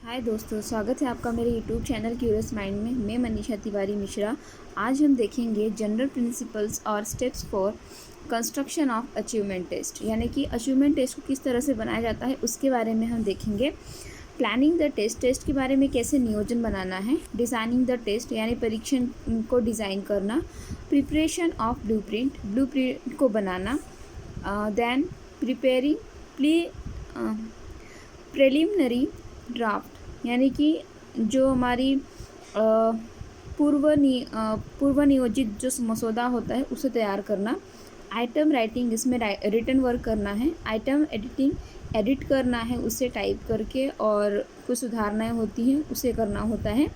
हाय दोस्तों, स्वागत है आपका मेरे यूट्यूब चैनल क्यूरियस माइंड में। मैं मनीषा तिवारी मिश्रा। आज हम देखेंगे जनरल प्रिंसिपल्स और steps for construction of achievement test, यानी कि अचीवमेंट टेस्ट को किस तरह से बनाया जाता है उसके बारे में हम देखेंगे। प्लानिंग द टेस्ट, टेस्ट के बारे में कैसे नियोजन बनाना है। डिज़ाइनिंग द टेस्ट, यानी परीक्षण को डिज़ाइन करना। प्रिपरेशन ऑफ ब्लूप्रिंट, ब्लूप्रिंट को बनाना। देन प्रिपेयरिंग प्रिलिमिनरी ड्राफ्ट, यानी कि जो हमारी पूर्व नियोजित जो मसौदा होता है उसे तैयार करना। आइटम राइटिंग, इसमें रिटन वर्क करना है। आइटम एडिटिंग, एडिट करना है उसे टाइप करके, और कुछ सुधारनाएँ होती हैं उसे करना होता है।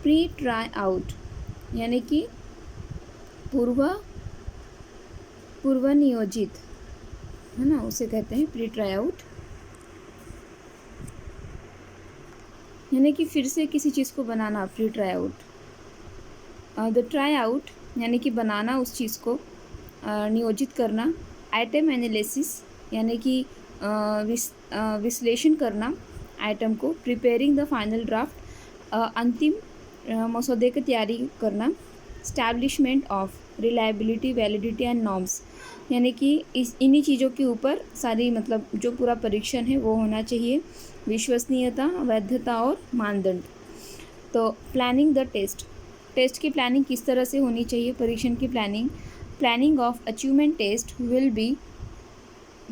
प्री ट्राई आउट, यानी कि पूर्व नियोजित है ना, उसे कहते हैं प्री ट्राई आउट, यानी कि फिर से किसी चीज़ को बनाना, pre try out. The try out, यानी कि बनाना उस चीज़ को, नियोजित करना। आइटम एनालिसिस, यानी कि विश्लेषण करना आइटम को। प्रिपेयरिंग द फाइनल ड्राफ्ट, अंतिम मसौदे की तैयारी करना। Establishment of reliability, validity and norms, यानी कि इन्हीं चीज़ों के ऊपर सारी जो पूरा परीक्षण है वो होना चाहिए। विश्वसनीयता, वैधता और मानदंड। तो प्लानिंग द टेस्ट, टेस्ट की प्लानिंग किस तरह से होनी चाहिए। परीक्षण की planning of achievement test will be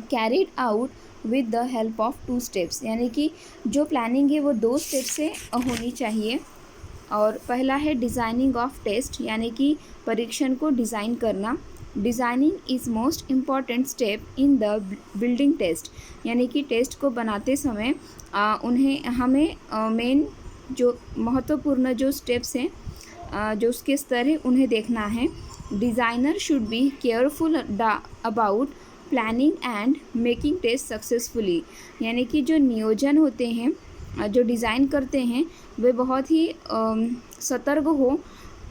carried out with the help of 2 steps, यानी कि जो प्लानिंग है वो 2 स्टेप से होनी चाहिए। और पहला है डिज़ाइनिंग ऑफ टेस्ट, यानी कि परीक्षण को डिज़ाइन करना। Designing is most important step in the building test, यानी कि टेस्ट को बनाते समय हमें मेन जो महत्वपूर्ण जो स्टेप्स हैं, जो उसके स्तर है उन्हें देखना है। Designer should be careful about planning and making test successfully, यानी कि जो नियोजन होते हैं, जो डिज़ाइन करते हैं, वे बहुत ही सतर्क हो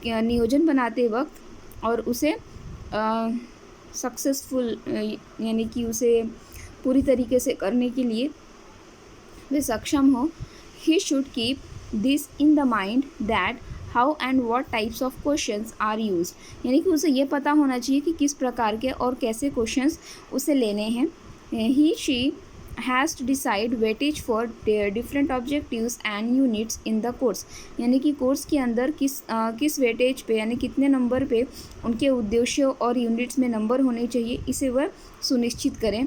नियोजन बनाते वक्त, और उसे सक्सेसफुल यानी कि उसे पूरी तरीके से करने के लिए वे सक्षम हो। He should keep this in the mind that how and what types of questions are used, यानी कि उसे ये पता होना चाहिए कि किस प्रकार के और कैसे क्वेश्चंस उसे लेने हैं। He she has to decide weightage for different objectives and units in the course, यानी कि कोर्स के अंदर किस वेटेज पे, यानी कितने नंबर पे उनके उद्देश्यों और यूनिट्स में नंबर होने चाहिए, इसे वह सुनिश्चित करें।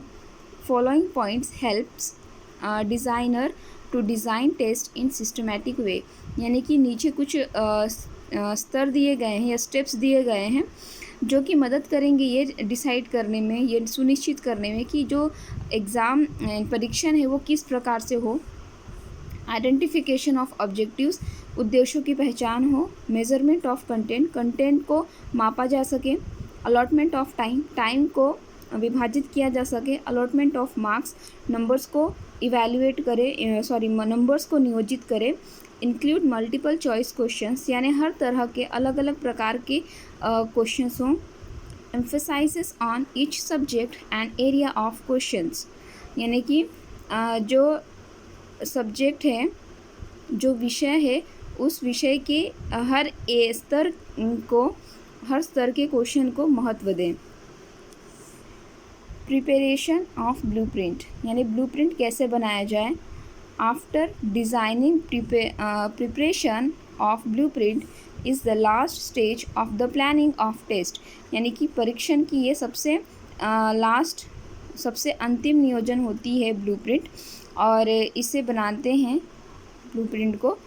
Following points helps designer to design test in systematic way, यानी कि नीचे कुछ स्तर दिए गए हैं या स्टेप्स दिए गए हैं जो कि मदद करेंगे ये डिसाइड करने में, ये सुनिश्चित करने में कि जो एग्ज़ाम परीक्षण है वो किस प्रकार से हो। आइडेंटिफिकेशन ऑफ ऑब्जेक्टिव्स, उद्देश्यों की पहचान हो। मेजरमेंट ऑफ कंटेंट, कंटेंट को मापा जा सके। अलॉटमेंट ऑफ टाइम, टाइम को विभाजित किया जा सके। अलॉटमेंट ऑफ मार्क्स, नंबर्स को इवैल्यूएट करे, नंबर्स को नियोजित करे। इंक्लूड मल्टीपल चॉइस क्वेश्चंस, यानी हर तरह के अलग अलग प्रकार के क्वेश्चंस हों। Emphasises on each subject and area of questions, यानी कि जो सब्जेक्ट है, जो विषय है, उस विषय के हर स्तर के क्वेश्चन को महत्व दें। प्रिपरेशन ऑफ ब्लूप्रिंट, यानी ब्लूप्रिंट कैसे बनाया जाए। After designing, preparation of blueprint is the last stage of the planning of test, यानी कि परीक्षण की ये सबसे अंतिम नियोजन होती है ब्लूप्रिंट, और इसे बनाते हैं ब्लूप्रिंट को।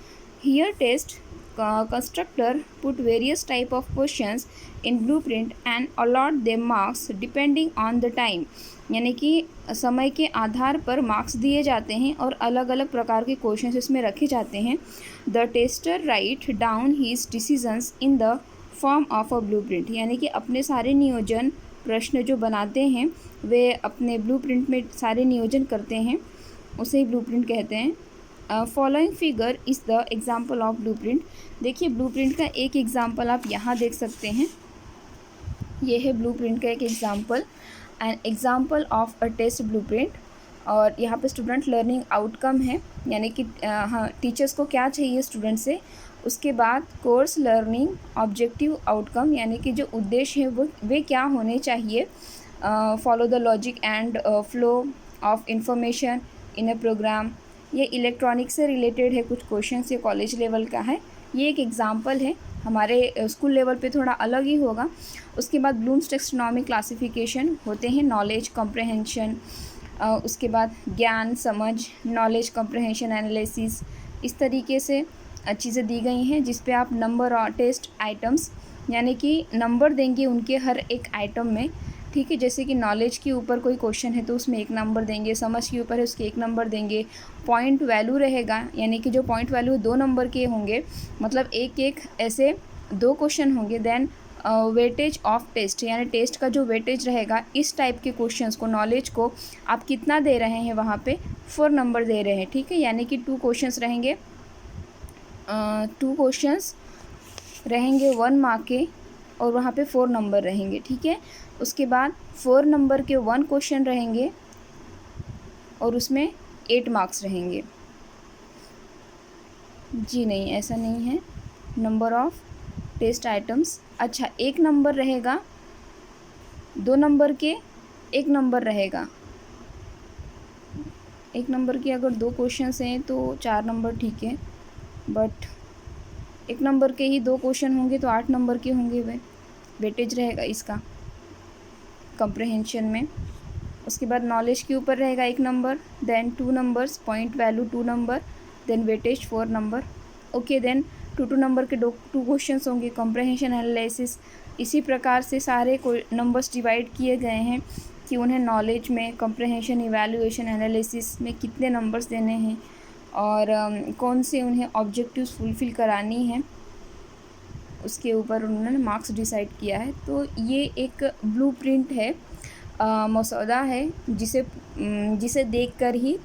Here test constructor put various type of questions in blueprint and allot them marks depending on the time, यानी कि समय के आधार पर मार्क्स दिए जाते हैं और अलग अलग प्रकार के क्वेश्चंस इसमें रखे जाते हैं। The tester write down his decisions in the form of a blueprint, यानी कि अपने सारे नियोजन प्रश्न जो बनाते हैं वे अपने ब्लूप्रिंट में सारे नियोजन करते हैं, उसे ही ब्लूप्रिंट कहते हैं। Following figure is the example of blueprint, देखिए ब्लूप्रिंट का एक एग्जाम्पल आप यहाँ देख सकते हैं, ये है ब्लूप्रिंट का एक example. An example of a test blueprint, और यहाँ पे स्टूडेंट लर्निंग आउटकम है, यानी कि हाँ टीचर्स को क्या चाहिए स्टूडेंट से। उसके बाद कोर्स लर्निंग ऑब्जेक्टिव आउटकम, यानी कि जो उद्देश्य है वो वे क्या होने चाहिए। Follow the logic and flow of information in a program, ये इलेक्ट्रॉनिक से रिलेटेड है, कुछ क्वेश्चन ये कॉलेज लेवल का है, ये एक एग्जाम्पल है। हमारे स्कूल लेवल पे थोड़ा अलग ही होगा। उसके बाद ब्लूम्स टैक्सोनॉमी क्लासिफिकेशन होते हैं, नॉलेज कॉम्प्रहेंशन, उसके बाद ज्ञान समझ, नॉलेज कॉम्प्रहेंशन एनालिसिस, इस तरीके से चीज़ें दी गई हैं जिस पे आप नंबर और टेस्ट आइटम्स, यानी कि नंबर देंगे उनके हर एक आइटम में। ठीक है, जैसे कि नॉलेज के ऊपर कोई क्वेश्चन है तो उसमें 1 नंबर देंगे, समझ के ऊपर है उसके 1 नंबर देंगे। पॉइंट वैल्यू रहेगा, यानी कि जो पॉइंट वैल्यू 2 नंबर के होंगे, मतलब एक एक ऐसे 2 क्वेश्चन होंगे। देन वेटेज ऑफ टेस्ट, यानी टेस्ट का जो वेटेज रहेगा, इस टाइप के क्वेश्चंस को, नॉलेज को आप कितना दे रहे हैं, वहाँ पे 4 नंबर दे रहे हैं। ठीक है, यानी कि 2 क्वेश्चंस रहेंगे, 2 क्वेश्चंस रहेंगे 1 मार्क के, और वहाँ पे 4 नंबर रहेंगे। ठीक है, उसके बाद 4 नंबर के 1 क्वेश्चन रहेंगे और उसमें 8 मार्क्स रहेंगे। जी नहीं, ऐसा नहीं है। नंबर ऑफ टेस्ट आइटम्स, अच्छा 1 नंबर रहेगा, 2 नंबर के 1 नंबर रहेगा। 1 नंबर के अगर 2 क्वेश्चंस हैं तो 4 नंबर ठीक है, बट 1 नंबर के ही 2 क्वेश्चन होंगे तो 8 नंबर के होंगे, वे वेटेज रहेगा इसका कंप्रहेंशन में। उसके बाद नॉलेज के ऊपर रहेगा 1 number, then 2 numbers, point value 2 number, then weightage 4 number. Okay, then 2 number के 2 क्वेश्चंस होंगे, कंप्रहेंशन एनालिसिस। इसी प्रकार से सारे नंबर्स डिवाइड किए गए हैं कि उन्हें नॉलेज में, कंप्रहेंशन, इवैल्यूएशन, एनालिसिस में कितने नंबर्स देने हैं और कौन से उन्हें ऑब्जेक्टिव्स फुलफ़िल करानी है, उसके ऊपर उन्होंने मार्क्स डिसाइड किया है। तो ये एक ब्लूप्रिंट है, मसौदा है, जिसे देखकर ही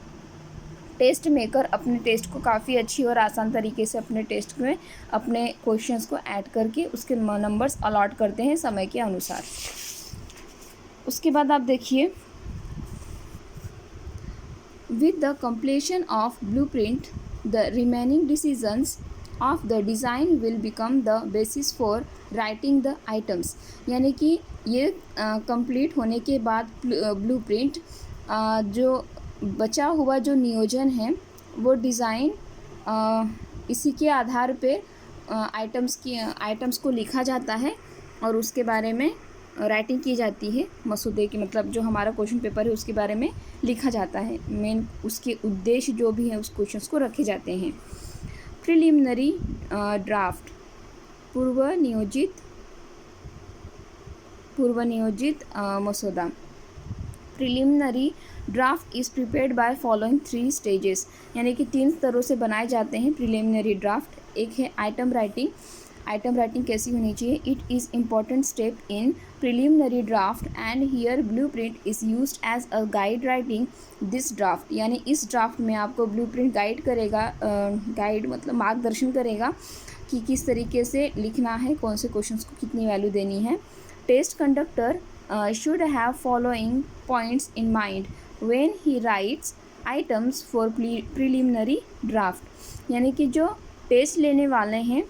टेस्ट मेकर अपने टेस्ट को काफ़ी अच्छी और आसान तरीके से अपने टेस्ट में अपने क्वेश्चंस को ऐड करके उसके नंबर्स अलॉट करते हैं समय के अनुसार। उसके बाद आप देखिए, with the completion of blueprint, the remaining decisions of the design will become the basis for writing the items, यानी कि ये कंप्लीट होने के बाद ब्लूप्रिंट, जो बचा हुआ जो नियोजन है वो डिज़ाइन, इसी के आधार पे आइटम्स को लिखा जाता है और उसके बारे में राइटिंग की जाती है। मसूदे की मतलब जो हमारा क्वेश्चन पेपर है उसके बारे में लिखा जाता है, मेन उसके उद्देश्य जो भी है उस क्वेश्चंस को रखे जाते हैं। प्रिलिमिनरी ड्राफ्ट, पूर्व नियोजित मसौदा। Preliminary draft is prepared by following 3 stages, यानी कि 3 स्तरों से बनाए जाते हैं प्रिलिमिनरी ड्राफ्ट। एक है आइटम राइटिंग। आइटम राइटिंग कैसी होनी चाहिए? It is important step in preliminary draft and here blueprint is used as a guide writing this draft, यानी इस ड्राफ्ट में आपको ब्लूप्रिंट गाइड करेगा, गाइड मतलब मार्गदर्शन करेगा कि किस तरीके से लिखना है, कौन से क्वेश्चंस को कितनी वैल्यू देनी है। Test conductor should have following points in mind when he writes items for preliminary draft, यानी कि जो टेस्ट लेने वाले हैं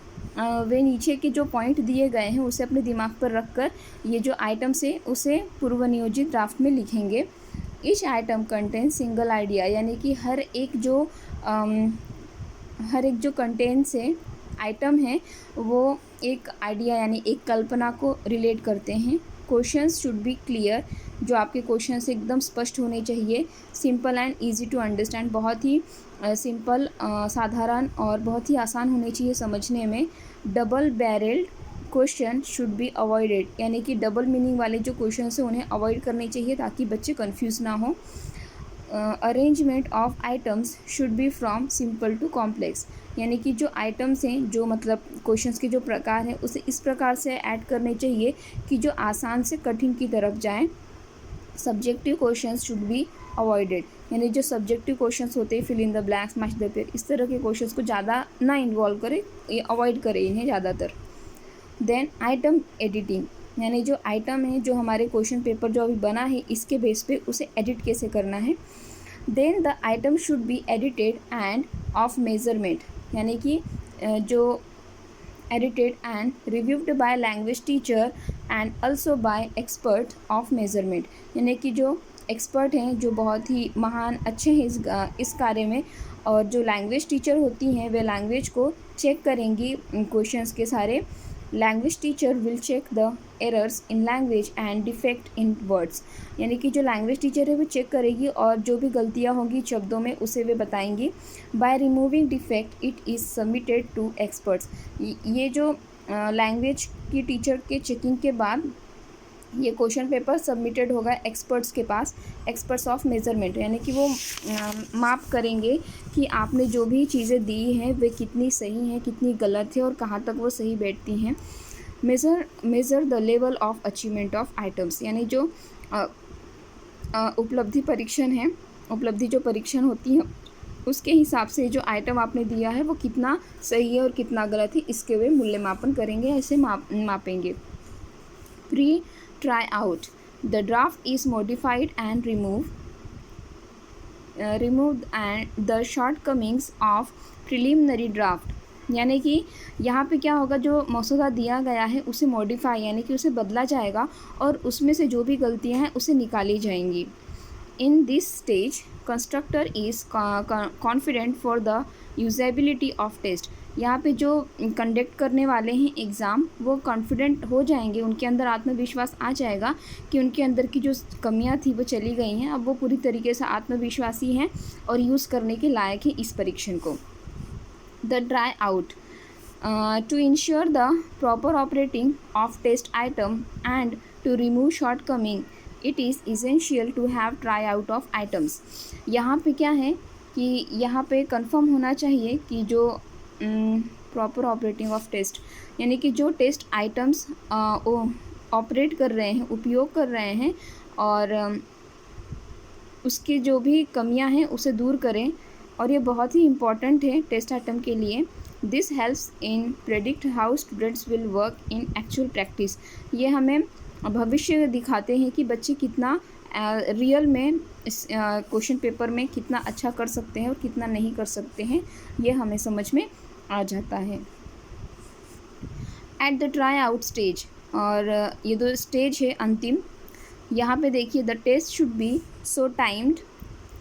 वे नीचे के जो पॉइंट दिए गए हैं उसे अपने दिमाग पर रखकर ये जो आइटम्स है उसे पूर्व नियोजित ड्राफ्ट में लिखेंगे। Each atom contain single idea, यानी कि हर एक जो कंटेंट से आइटम है वो एक आइडिया यानी एक कल्पना को रिलेट करते हैं। क्वेश्चंस शुड बी क्लियर, जो आपके क्वेश्चन से एकदम स्पष्ट होने चाहिए। Simple and easy to understand, बहुत ही सिंपल, साधारण और बहुत ही आसान होने चाहिए समझने में। Double barrelled question should be avoided, यानी कि डबल मीनिंग वाले जो क्वेश्चन हैं उन्हें अवॉइड करने चाहिए ताकि बच्चे कंफ्यूज ना हो। Arrangement of items should be from simple to complex, यानी कि जो आइटम्स हैं, जो मतलब क्वेश्चंस के जो प्रकार हैं उसे इस प्रकार से ऐड करने चाहिए कि जो आसान से कठिन की तरफ जाएं। Subjective questions should be avoided, यानी जो सब्जेक्टिव क्वेश्चंस होते हैं, fill in the blanks, match the pair, इस तरह के क्वेश्चंस को ज़्यादा ना इन्वॉल्व करें, ये अवॉइड करें इन्हें ज़्यादातर। देन आइटम एडिटिंग, यानी जो आइटम है, जो हमारे क्वेश्चन पेपर जो अभी बना है इसके बेस पे उसे एडिट कैसे करना है। Then the item should be edited and of measurement, यानी कि जो edited and reviewed by language teacher and also by expert of measurement, यानी कि जो एक्सपर्ट हैं, जो बहुत ही महान अच्छे हैं इस कार्य में, और जो लैंग्वेज टीचर होती हैं वे लैंग्वेज को चेक करेंगी क्वेश्चंस के सारे। Language teacher will check the errors in language and defect in words, यानी कि जो लैंग्वेज टीचर है वो चेक करेगी और जो भी गलतियाँ होंगी शब्दों में उसे वे बताएंगी। By removing defect it is submitted to experts, ये जो लैंग्वेज की टीचर के चेकिंग के बाद ये क्वेश्चन पेपर सबमिटेड होगा एक्सपर्ट्स के पास, एक्सपर्ट्स ऑफ मेजरमेंट, यानी कि वो माप करेंगे कि आपने जो भी चीज़ें दी हैं वे कितनी सही हैं, कितनी गलत है और कहाँ तक वो सही बैठती हैं। Measure the level of achievement of items, यानी जो उपलब्धि परीक्षण है, उपलब्धि जो परीक्षण होती है उसके हिसाब से जो आइटम आपने दिया है वो कितना सही है और कितना गलत है, इसके वे मूल्यमापन करेंगे, ऐसे मापेंगे। Pre try out, the draft is modified and removed and the shortcomings of preliminary draft, यानी कि यहाँ पे क्या होगा, जो मसौदा दिया गया है उसे मॉडिफाई यानी कि उसे बदला जाएगा और उसमें से जो भी गलतियाँ हैं उसे निकाली जाएंगी। In this stage constructor is confident for the usability of test, यहाँ पे जो कंडक्ट करने वाले हैं एग्ज़ाम वो कॉन्फिडेंट हो जाएंगे, उनके अंदर आत्मविश्वास आ जाएगा कि उनके अंदर की जो कमियां थी वो चली गई हैं, अब वो पूरी तरीके से आत्मविश्वासी हैं और यूज़ करने के लायक हैं इस परीक्षण को। The try out, to ensure the proper operating of test item and to remove shortcoming it is essential to have try out of items, यहाँ पे क्या है कि यहाँ पे कंफर्म होना चाहिए कि जो प्रॉपर ऑपरेटिंग ऑफ टेस्ट, यानी कि जो टेस्ट आइटम्स ऑपरेट कर रहे हैं, उपयोग कर रहे हैं और उसकी जो भी कमियां हैं उसे दूर करें, और ये बहुत ही इम्पॉर्टेंट है टेस्ट आइटम के लिए। This helps in predict how students will work in actual practice, ये हमें भविष्य दिखाते हैं कि बच्चे कितना रियल में इस क्वेश्चन पेपर में कितना अच्छा कर सकते हैं और कितना नहीं कर सकते हैं, ये हमें समझ में आ जाता है। At the try out stage, और ये दो स्टेज है अंतिम, यहाँ पे देखिए the test should be so timed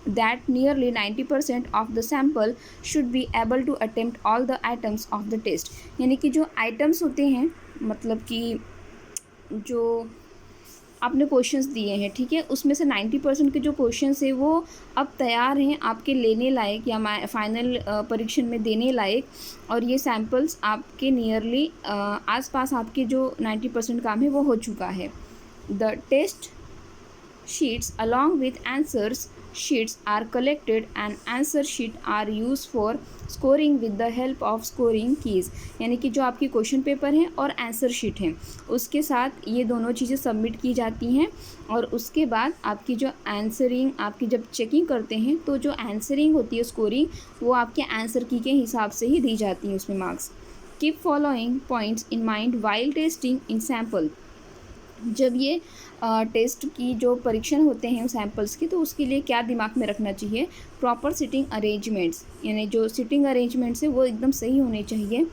that nearly 90% of the sample should be able to attempt all the items of the test, यानी कि जो आइटम्स होते हैं, मतलब कि जो आपने क्वेश्चंस दिए हैं, ठीक है, उसमें से 90% के जो क्वेश्चंस है वो अब तैयार हैं आपके लेने लायक या फाइनल परीक्षण में देने लायक, और ये सैम्पल्स आपके नियरली आसपास आपके जो 90% काम है वो हो चुका है। The test sheets along with answers sheets are collected and answer sheet are used for scoring with the help of scoring keys, यानी कि जो आपकी क्वेश्चन पेपर है और आंसर शीट है उसके साथ ये दोनों चीज़ें सबमिट की जाती हैं, और उसके बाद आपकी जो आंसरिंग, आपकी जब चेकिंग करते हैं तो जो आंसरिंग होती है, स्कोरिंग, वो आपके आंसर की के हिसाब से ही दी जाती है, उसमें marks. Keep following points in mind while testing in sample, जब ये टेस्ट की जो परीक्षण होते हैं सैम्पल्स की, तो उसके लिए क्या दिमाग में रखना चाहिए, प्रॉपर सिटिंग अरेंजमेंट्स, यानी जो सिटिंग अरेंजमेंट्स है वो एकदम सही होने चाहिए।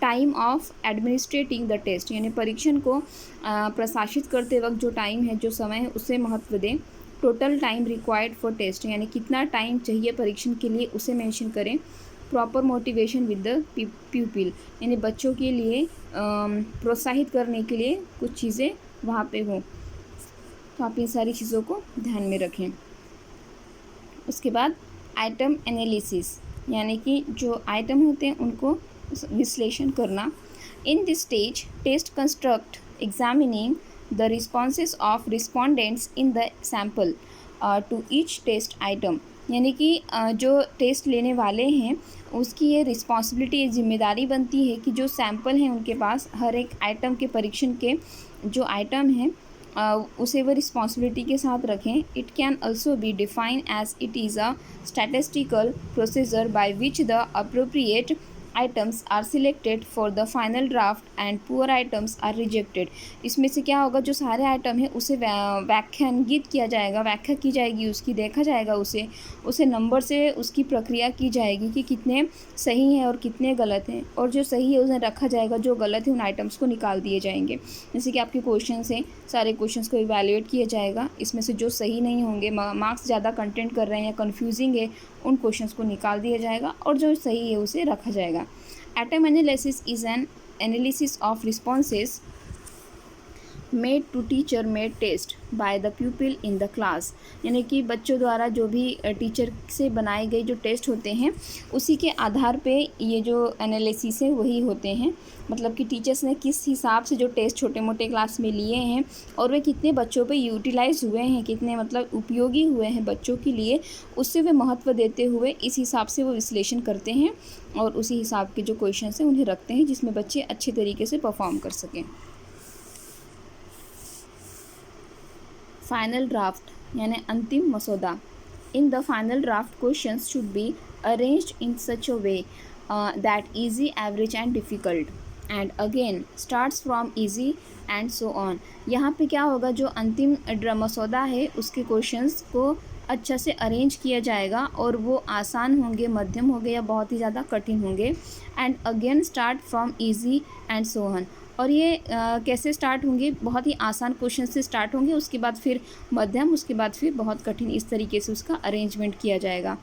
Time of administrating the test, यानी परीक्षण को प्रशासित करते वक्त जो टाइम है, जो समय है, उसे महत्व दें। Total time required for test, यानी कितना टाइम चाहिए परीक्षण के लिए उसे मेंशन करें। प्रॉपर मोटिवेशन विद द प्यूपिल, यानी बच्चों के लिए प्रोत्साहित करने के लिए कुछ चीज़ें वहाँ पे हों, तो आप इन सारी चीज़ों को ध्यान में रखें। उसके बाद आइटम एनालिसिस, यानी कि जो आइटम होते हैं उनको विश्लेषण करना। In this stage test construct examining the responses of respondents in the sample to each test item, यानी कि जो टेस्ट लेने वाले हैं उसकी ये रिस्पॉन्सिबिलिटी, ये जिम्मेदारी बनती है कि जो सैम्पल हैं उनके पास हर एक आइटम के परीक्षण के जो आइटम हैं उसे वो रिस्पॉन्सिबिलिटी के साथ रखें। It can also be define as it is a statistical procedure by which the appropriate items are selected for the final draft and poor items are rejected. इसमें से क्या होगा, जो सारे आइटम है उसे व्याख्यानगित किया जाएगा, व्याख्या की जाएगी उसकी, देखा जाएगा उसे नंबर से उसकी प्रक्रिया की जाएगी कि कितने सही हैं और कितने गलत हैं, और जो सही है उसे रखा जाएगा, जो गलत है उन आइटम्स को निकाल दिए जाएंगे। जैसे कि आपके क्वेश्चन हैं, सारे क्वेश्चंस को इवैल्यूएट किया जाएगा, इसमें से जो सही नहीं होंगे, मार्क्स ज़्यादा कंटेंट कर रहे हैं या कन्फ्यूजिंग है, उन क्वेश्चंस को निकाल दिया जाएगा और जो सही है उसे रखा जाएगा। Item analysis is an analysis of responses made to teacher made test by the pupil in the class. यानी कि बच्चों द्वारा जो भी टीचर से बनाए गए जो टेस्ट होते हैं उसी के आधार पे ये जो एनालिसिस है वही होते हैं। मतलब कि टीचर्स ने किस हिसाब से जो टेस्ट छोटे मोटे क्लास में लिए हैं और वे कितने बच्चों पे यूटिलाइज हुए हैं, कितने मतलब उपयोगी हुए हैं बच्चों के लिए, उससे वे महत्व देते हुए इस हिसाब से वो विश्लेषण करते हैं और उसी हिसाब के जो क्वेश्चन हैं उन्हें रखते हैं जिसमें बच्चे अच्छे तरीके से परफॉर्म कर सकें। फाइनल ड्राफ्ट यानी अंतिम मसौदा। In the final draft questions should be arranged in such a way that easy, average and difficult and again starts from easy and so on. यहाँ पे क्या होगा, जो अंतिम मसौदा है उसके क्वेश्चंस को अच्छा से अरेंज किया जाएगा और वो आसान होंगे, मध्यम होंगे या बहुत ही ज़्यादा कठिन होंगे। And again start from easy and so on. और ये कैसे स्टार्ट होंगे, बहुत ही आसान क्वेश्चन से स्टार्ट होंगे, उसके बाद फिर मध्यम, उसके बाद फिर बहुत कठिन, इस तरीके से उसका अरेंजमेंट किया जाएगा।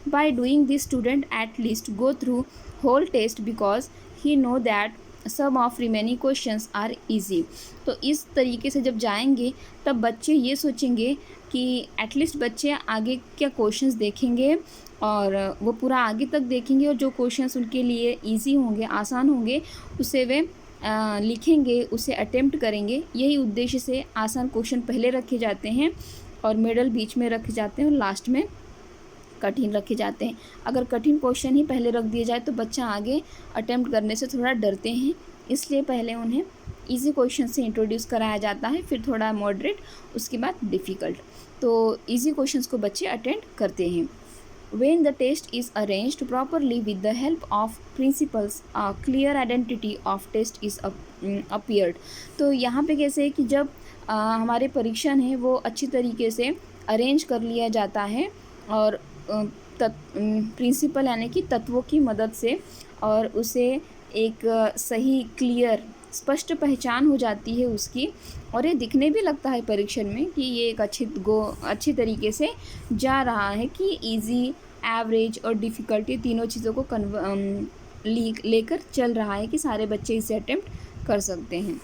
By doing this student at least go through whole test because he know that some of remaining questions are easy. तो इस तरीके से जब जाएंगे तब बच्चे ये सोचेंगे कि एटलीस्ट बच्चे आगे क्या क्वेश्चंस देखेंगे और वो पूरा आगे तक देखेंगे और जो क्वेश्चंस उनके लिए इजी होंगे, आसान होंगे, उसे वे लिखेंगे, उसे अटेम्प्ट करेंगे। यही उद्देश्य से आसान क्वेश्चन पहले रखे जाते हैं और मिडल बीच में रखे जाते हैं और लास्ट में कठिन रखे जाते हैं। अगर कठिन क्वेश्चन ही पहले रख दिया जाए तो बच्चा आगे अटेम्प्ट करने से थोड़ा डरते हैं, इसलिए पहले उन्हें इजी क्वेश्चन से इंट्रोड्यूस कराया जाता है, फिर थोड़ा मॉडरेट, उसके बाद डिफ़िकल्ट। तो इजी क्वेश्चंस को बच्चे अटेम्प्ट करते हैं। When the test is arranged properly with the help of principals, a clear identity of test is appeared। तो यहाँ पे कैसे है कि जब हमारे परीक्षण है वो अच्छी तरीके से अरेंज कर लिया जाता है और प्रिंसिपल यानी कि तत्वों की मदद से, और उसे एक सही, क्लियर, स्पष्ट पहचान हो जाती है उसकी, और ये दिखने भी लगता है परीक्षण में कि ये एक अच्छी तरीके से जा रहा है, कि इजी, एवरेज और डिफ़िकल्टी तीनों चीज़ों को लेकर चल रहा है कि सारे बच्चे इसे अटेम्प्ट कर सकते हैं।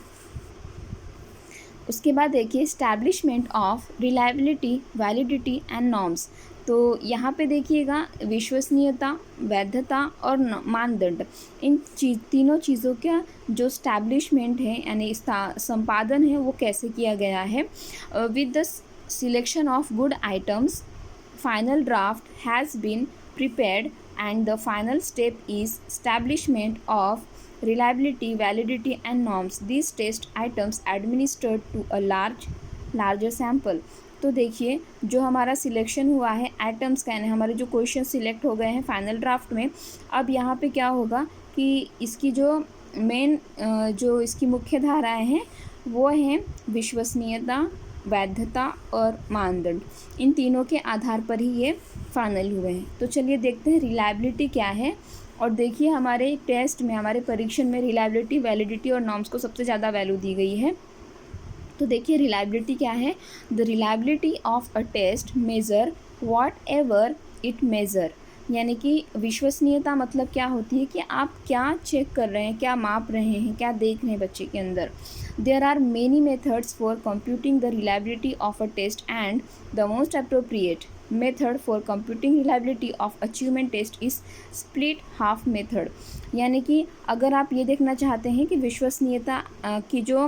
उसके बाद देखिए establishment of reliability, validity and norms. तो यहाँ पे देखिएगा विश्वसनीयता, वैधता और मानदंड, इन तीनों चीज़ों का जो स्टैब्लिशमेंट है यानी संपादन है वो कैसे किया गया है। With the selection of good items final draft has been prepared and the final step is establishment of reliability, validity and norms. These test items administered to a larger sample. तो देखिए जो हमारा सिलेक्शन हुआ है items का, यानी हमारे जो क्वेश्चन सिलेक्ट हो गए हैं फाइनल ड्राफ्ट में, अब यहाँ पे क्या होगा कि इसकी जो मेन जो इसकी मुख्य धाराएं हैं वो हैं विश्वसनीयता, वैधता और मानदंड। इन तीनों के आधार पर ही ये फाइनल हुए हैं। तो चलिए देखते हैं रिलायबिलिटी क्या है। और देखिए हमारे टेस्ट में, हमारे परीक्षण में रिलायबिलिटी, वैलिडिटी और नॉर्म्स को सबसे ज़्यादा वैल्यू दी गई है। तो देखिए रिलायबिलिटी क्या है। The reliability of a test measure whatever it measure, यानी कि विश्वसनीयता मतलब क्या होती है कि आप क्या चेक कर रहे हैं, क्या माप रहे हैं, क्या देख रहे हैं बच्चे के अंदर। There are many methods for computing the reliability of a test and the most appropriate method for computing reliability of achievement test is split half method. यानी कि अगर आप ये देखना चाहते हैं कि विश्वसनीयता की जो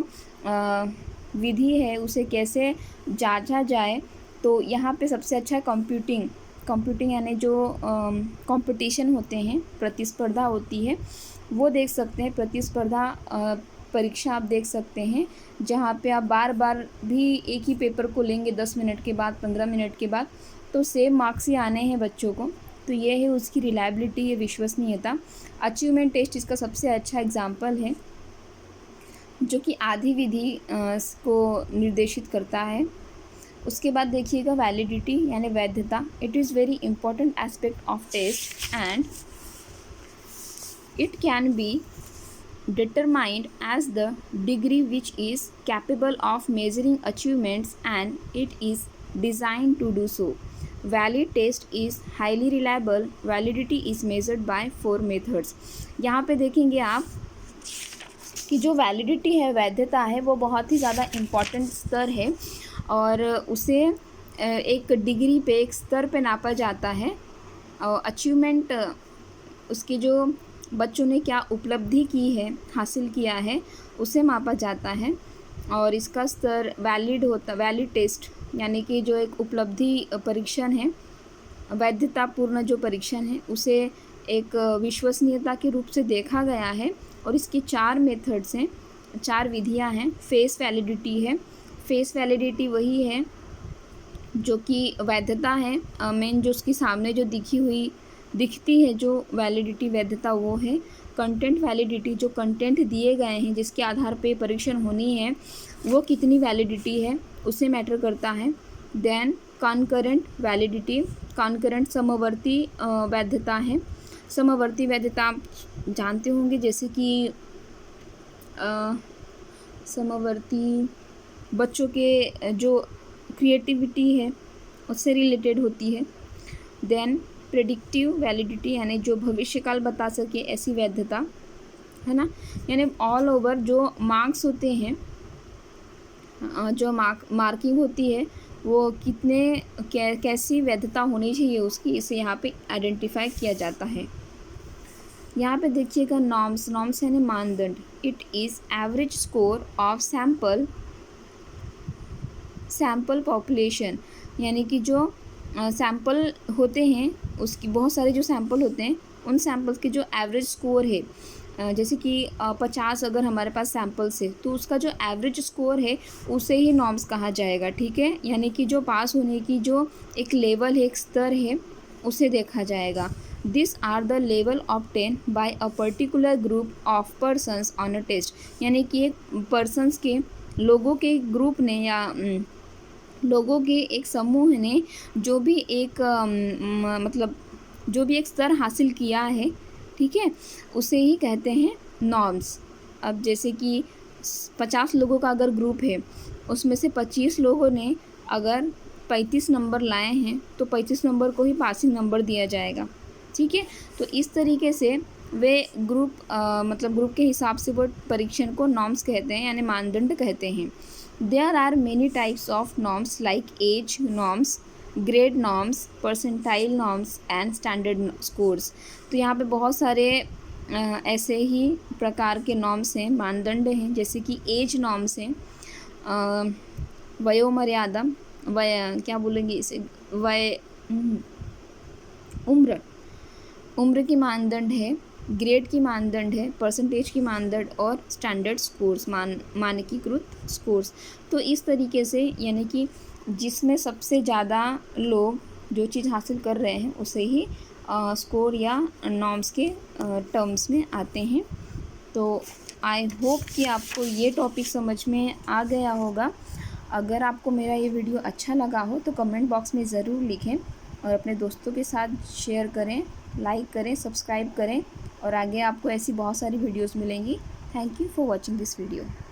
विधि है उसे कैसे जांचा जाए, तो यहाँ पे सबसे अच्छा है कंप्यूटिंग यानी जो कंपटीशन होते हैं, प्रतिस्पर्धा होती है, वो देख सकते हैं। प्रतिस्पर्धा परीक्षा आप देख सकते हैं जहाँ पे आप बार बार भी एक ही पेपर को लेंगे 10 मिनट के बाद, 15 मिनट के बाद, तो सेम मार्क्स ही आने हैं बच्चों को। तो ये है उसकी रिलायबिलिटी, ये विश्वसनीयता। अचीवमेंट टेस्ट इसका सबसे अच्छा एग्जाम्पल है, जो कि आधी विधि को निर्देशित करता है। उसके बाद देखिएगा वैलिडिटी यानी वैधता। It is very important aspect of test and it can be determined as the degree which is capable of measuring achievements and it is designed to do so. Valid test is highly reliable. Validity is measured by 4 methods. यहाँ पे देखेंगे आप कि जो validity है, वैधता है, वो बहुत ही ज़्यादा इम्पॉर्टेंट स्तर है और उसे एक डिग्री पे, एक स्तर पे नापा जाता है। अचीवमेंट उसकी जो बच्चों ने क्या उपलब्धि की है, हासिल किया है, उसे मापा जाता है और इसका स्तर वैलिड टेस्ट यानी कि जो एक उपलब्धि परीक्षण है, वैधतापूर्ण जो परीक्षण है, उसे एक विश्वसनीयता के रूप से देखा गया है और इसकी 4 मेथड्स हैं, 4 विधियां हैं। फेस वैलिडिटी है। फेस वैलिडिटी वही है जो कि वैधता है, मेन जो उसके सामने जो दिखती है जो वैलिडिटी, वैधता, वो है। कंटेंट वैलिडिटी, जो कंटेंट दिए गए हैं जिसके आधार पे परीक्षण होनी है, वो कितनी वैलिडिटी है, उसे मैटर करता है। देन कॉन्करेंट वैलिडिटी, कॉन्करेंट समवर्ती वैधता है। समवर्ती वैधता आप जानते होंगे, जैसे कि समवर्ती बच्चों के जो क्रिएटिविटी है उससे रिलेटेड होती है। देन प्रेडिक्टिव वैलिडिटी यानी जो भविष्यकाल बता सके, ऐसी वैधता है ना। यानी ऑल ओवर जो मार्क्स होते हैं, जो मार्किंग होती है, वो कैसी वैधता होनी चाहिए उसकी, इसे यहाँ पे आइडेंटिफाई किया जाता है। यहाँ पे देखिएगा नॉर्म्स यानी मानदंड। It is average score of sample population, यानी कि जो सैम्पल होते हैं, उसकी बहुत सारे जो सैम्पल होते हैं, उन सैम्पल्स के जो एवरेज स्कोर है, जैसे कि 50 अगर हमारे पास सैम्पल्स है तो उसका जो एवरेज स्कोर है उसे ही नॉर्म्स कहा जाएगा। ठीक है, यानी कि जो पास होने की जो एक लेवल है, एक स्तर है, उसे देखा जाएगा। This are the level obtain by a particular group of persons on a test, यानी कि एक पर्सन्स के, लोगों के ग्रुप ने या लोगों के एक समूह ने जो भी एक मतलब जो भी एक स्तर हासिल किया है, ठीक है, उसे ही कहते हैं नॉर्म्स। अब जैसे कि 50 लोगों का अगर ग्रुप है, उसमें से 25 लोगों ने अगर 35 नंबर लाए हैं तो 35 नंबर को ही पासिंग नंबर दिया जाएगा। ठीक है, तो इस तरीके से वे मतलब ग्रुप के हिसाब से वो परीक्षण को नॉर्म्स कहते हैं, यानी मानदंड कहते हैं। There are many types of norms like age norms, grade norms, percentile norms and standard scores। तो यहाँ पे बहुत सारे ऐसे ही प्रकार के नॉर्म्स हैं, मानदंड हैं, जैसे कि एज नॉर्म्स हैं, वयोमर्यादा, क्या बोलेंगे इसे, उम्र की मानदंड है, ग्रेड की मानदंड है, परसेंटेज की मानदंड और स्टैंडर्ड स्कोर्स, मानकीकृत स्कोर्स। तो इस तरीके से, यानी कि जिसमें सबसे ज़्यादा लोग जो चीज़ हासिल कर रहे हैं उसे ही स्कोर या नॉर्म्स के टर्म्स में आते हैं। तो आई होप कि आपको ये टॉपिक समझ में आ गया होगा। अगर आपको मेरा ये वीडियो अच्छा लगा हो तो कमेंट बॉक्स में ज़रूर लिखें और अपने दोस्तों के साथ शेयर करें, लाइक करें, सब्सक्राइब करें और आगे आपको ऐसी बहुत सारी वीडियोस मिलेंगी। Thank you for watching this video.